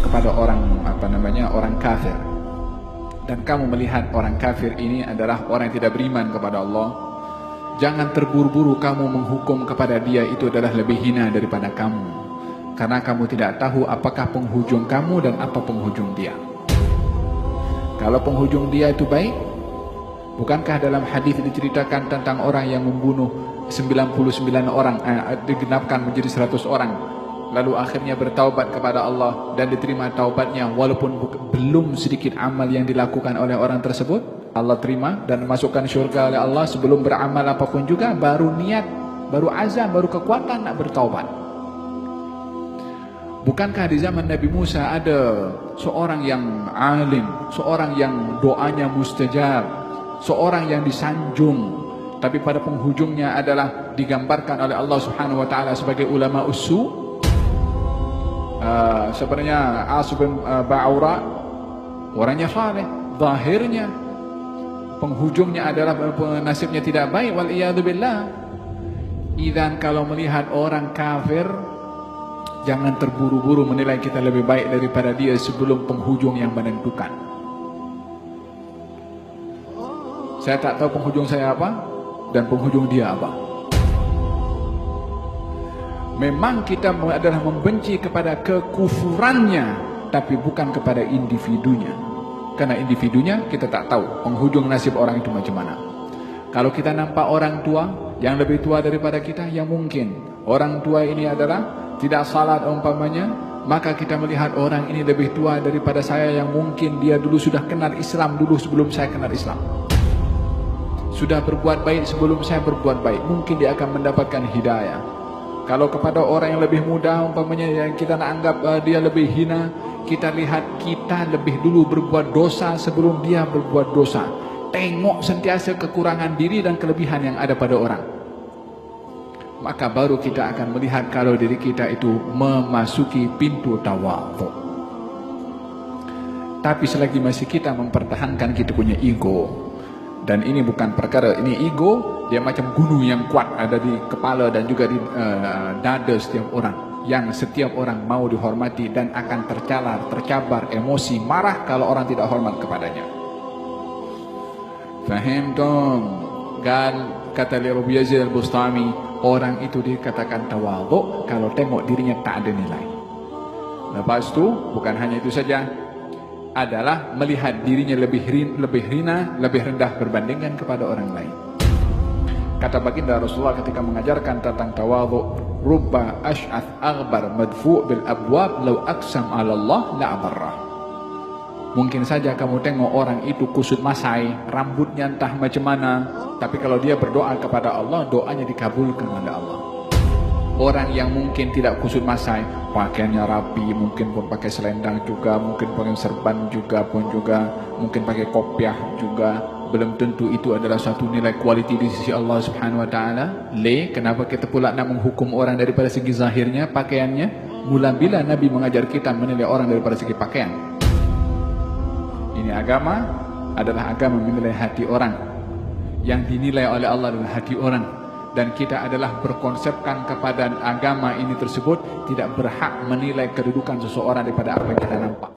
kepada orang kafir, dan kamu melihat orang kafir ini adalah orang yang tidak beriman kepada Allah, jangan terburu-buru kamu menghukum kepada dia itu adalah lebih hina daripada kamu, karena kamu tidak tahu apakah penghujung kamu dan apa penghujung dia. Kalau penghujung dia itu baik, bukankah dalam hadis diceritakan tentang orang yang membunuh 99 orang, digenapkan menjadi 100 orang, lalu akhirnya bertaubat kepada Allah dan diterima taubatnya walaupun belum sedikit amal yang dilakukan oleh orang tersebut, Allah terima dan masukkan syurga oleh Allah sebelum beramal apapun juga, baru niat, baru azam, baru kekuatan nak bertaubat. Bukankah di zaman Nabi Musa ada seorang yang alim, seorang yang doanya mustajab, seorang yang disanjung, tapi pada penghujungnya adalah digambarkan oleh Allah Subhanahu wa taala sebagai ulama usu? Sebenarnya As bin Ba'ura orangnya saleh, zahirnya penghujungnya adalah nasibnya tidak baik, wal iyadu billah. Idzan kalau melihat orang kafir, jangan terburu-buru menilai kita lebih baik daripada dia sebelum penghujung yang menentukan. Saya tak tahu penghujung saya apa dan penghujung dia apa. Memang kita adalah membenci kepada kekufurannya, tapi bukan kepada individunya. Karena individunya kita tak tahu penghujung nasib orang itu macam mana. Kalau kita nampak orang tua yang lebih tua daripada kita, yang mungkin orang tua ini adalah tidak salat umpamanya, maka kita melihat orang ini lebih tua daripada saya, yang mungkin dia dulu sudah kenal Islam dulu sebelum saya kenal Islam, sudah berbuat baik sebelum saya berbuat baik, mungkin dia akan mendapatkan hidayah. Kalau kepada orang yang lebih muda umpamanya, yang kita nak anggap dia lebih hina, kita lihat kita lebih dulu berbuat dosa sebelum dia berbuat dosa. Tengok sentiasa kekurangan diri dan kelebihan yang ada pada orang, maka baru kita akan melihat kalau diri kita itu memasuki pintu tawadhu. Tapi selagi masih kita mempertahankan kita punya ego, dan ini bukan perkara, ini ego, dia macam gunung yang kuat ada di kepala dan juga di dada setiap orang, yang setiap orang mau dihormati dan akan tercabar emosi marah kalau orang tidak hormat kepadanya. Fahim dong? Kata Rabi Yazid al-Bustami, orang itu dikatakan tawadhu kalau tengok dirinya tak ada nilai. Lepas itu, bukan hanya itu saja, adalah melihat dirinya lebih hina, lebih rendah berbandingkan kepada orang lain. Kata baginda Rasulullah ketika mengajarkan tentang tawadhu, rubba ash'ath aghbar madfu' bil abwab law aqsam 'ala Allah la abarrah. Mungkin saja kamu tengok orang itu kusut masai, rambutnya entah macam mana, tapi kalau dia berdoa kepada Allah, doanya dikabulkan oleh Allah. Orang yang mungkin tidak kusut masai, pakaiannya rapi, mungkin pun pakai selendang juga, mungkin pakai serban juga, mungkin pakai kopiah juga, belum tentu itu adalah suatu nilai kualiti di sisi Allah Subhanahu wa taala. Kenapa kita pula nak menghukum orang daripada segi zahirnya, pakaiannya? Mula bila Nabi mengajar kita menilai orang daripada segi pakaian? Ini agama adalah agama menilai hati orang. Yang dinilai oleh Allah adalah hati orang. Dan kita adalah berkonsepkan kepada agama ini tersebut tidak berhak menilai kedudukan seseorang daripada apa yang kita nampak.